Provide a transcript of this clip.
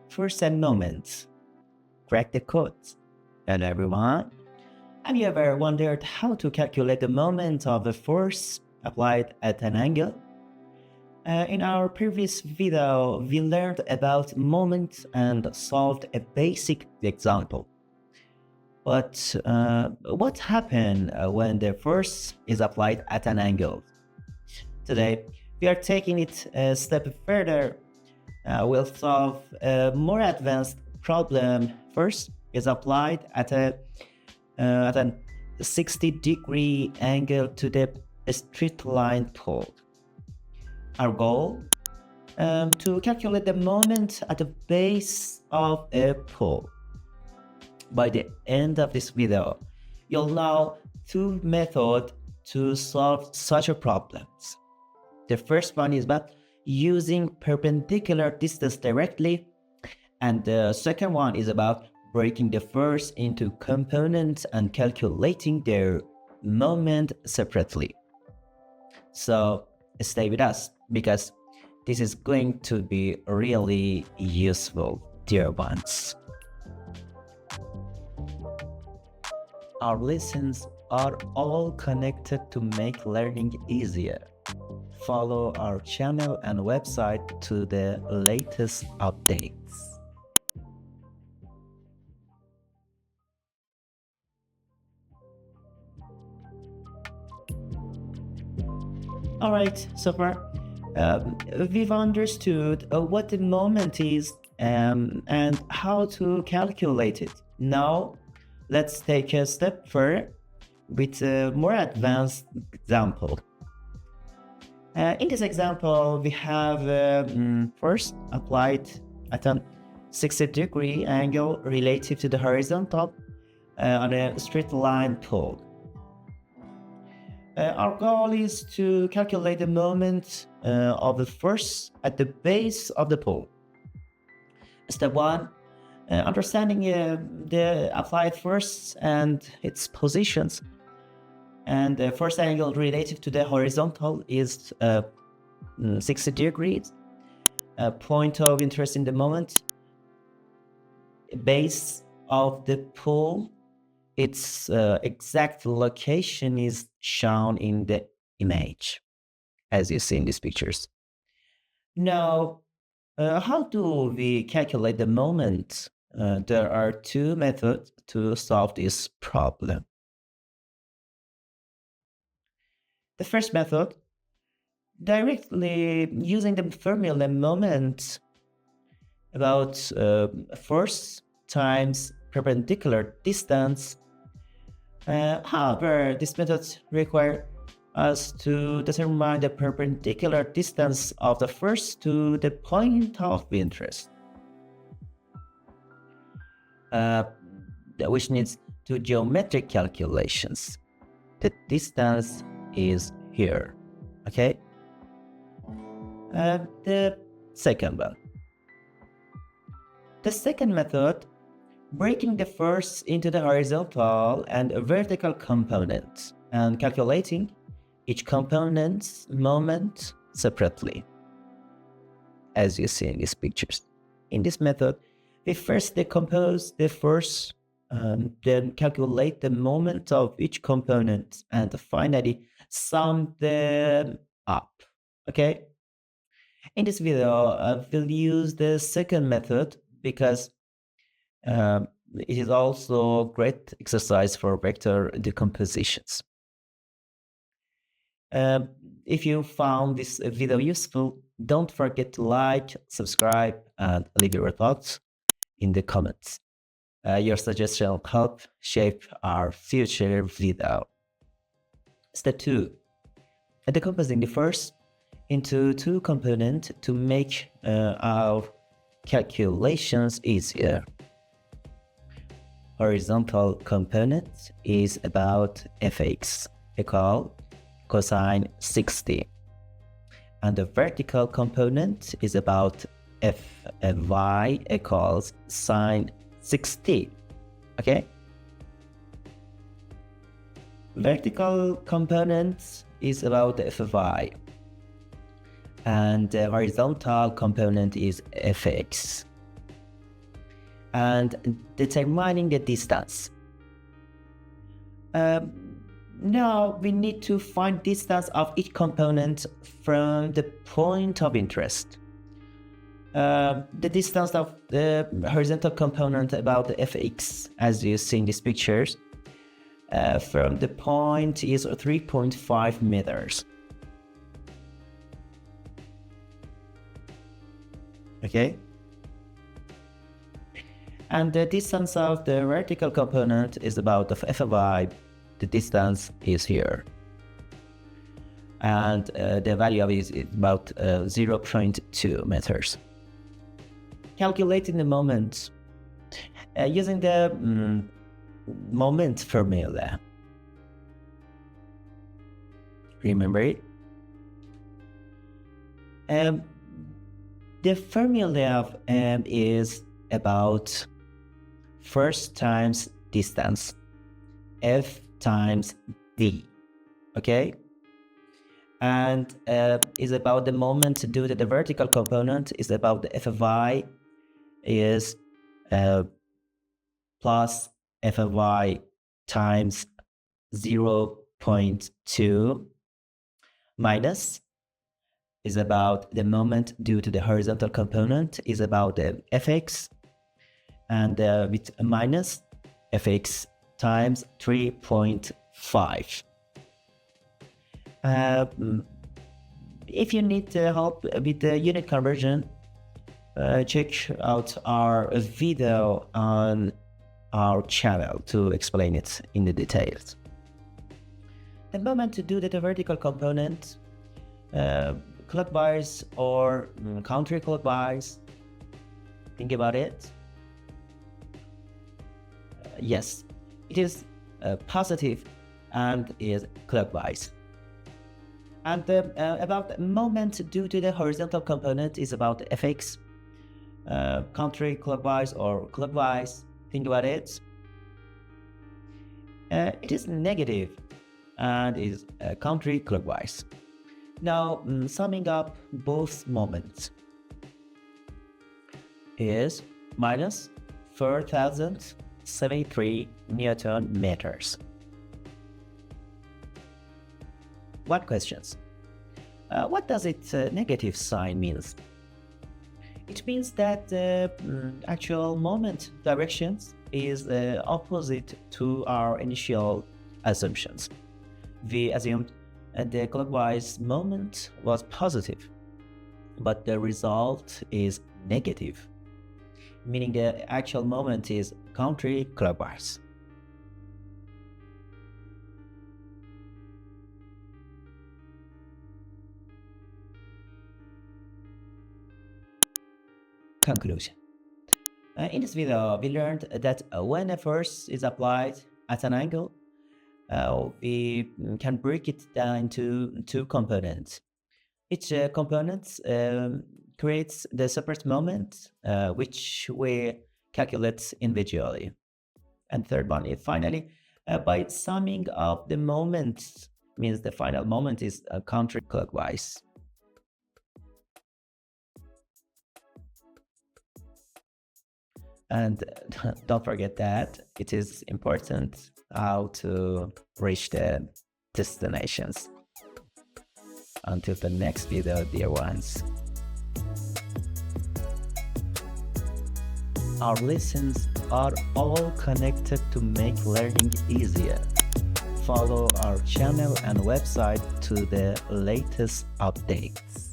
force and moment. Crack the code. Hello everyone. Have you ever wondered how to calculate the moment of a force applied at an angle? In our previous video, we learned about moment and solved a basic example. But what happens when the force is applied at an angle? Today, we are taking it a step further. We'll solve a more advanced problem. First is applied at a 60-degree angle to the straight line pole. Our goal to calculate the moment at the base of a pole. By the end of this video, you'll know two methods to solve such a problems. The first one is about using perpendicular distance directly, and the second one is about breaking the force into components and calculating their moment separately. So stay with us because this is going to be really useful, dear ones. Our lessons are all connected to make learning easier. Follow our channel and website to the latest updates. Alright, so far we've understood what the moment is and how to calculate it. Now let's take a step further with a more advanced example. In this example, we have force applied at a 60-degree angle relative to the horizontal on a straight line pole. Our goal is to calculate the moment of the force at the base of the pole. Step 1, understanding the applied force and its positions. And the force angle relative to the horizontal is 60 degrees. Point of interest in the moment, base of the pole, its exact location is shown in the image, as you see in these pictures. Now, how do we calculate the moment? There are two methods to solve this problem. The first method, directly using the formula moment about force times perpendicular distance. However, this method requires us to determine the perpendicular distance of the force to the point of interest, which needs two geometric calculations. The distance is here, okay? The second one. The second method, breaking the force into the horizontal and vertical components and calculating each component's moment separately, as you see in these pictures. In this method, we first decompose the force, then calculate the moment of each component, and finally sum them up. Okay? In this video, we'll use the second method because it is also a great exercise for vector decompositions. If you found this video useful, don't forget to like, subscribe, and leave your thoughts in the comments. Your suggestion will help shape our future video. Step 2. Decomposing the force into two components to make our calculations easier. Horizontal component is about fx equal cosine 60, and the vertical component is about fy equals sine 60. Okay? Vertical component is about fy, and the horizontal component is fx. and determining the distance. Now we need to find distance of each component from the point of interest. The distance of the horizontal component about the fx, as you see in these pictures, from the point is 3.5 meters. Okay? And the distance of the vertical component is about the fy. The distance is here. And the value of it is about 0.2 meters. Calculating the moment using the moment formula. Remember it? The formula of m is about first times distance, f times d, okay? And is about the moment due to the vertical component is about the fy is plus fy times 0.2 minus is about the moment due to the horizontal component is about the fx, and with minus fx times 3.5. If you need help with the unit conversion, check out our video on our channel to explain it in the details. The moment to do the vertical component, clockwise or counterclockwise, think about it. Yes, it is positive and is clockwise. And about the moment due to the horizontal component is about fx, counterclockwise or clockwise, think about it. It is negative and is counterclockwise. Now, summing up both moments is minus 4,073 Newton meters. What questions? What does its negative sign means? It means that the actual moment directions is opposite to our initial assumptions. We assumed the clockwise moment was positive, but the result is negative, meaning the actual moment is counterclockwise. Conclusion. In this video, we learned that when a force is applied at an angle, we can break it down into two components. Each component creates the separate moment, which we calculate individually. And third one is finally, by summing up the moments, means the final moment is counterclockwise. And don't forget that it is important how to reach the destinations. Until the next video, dear ones. Our lessons are all connected to make learning easier. Follow our channel and website to the latest updates.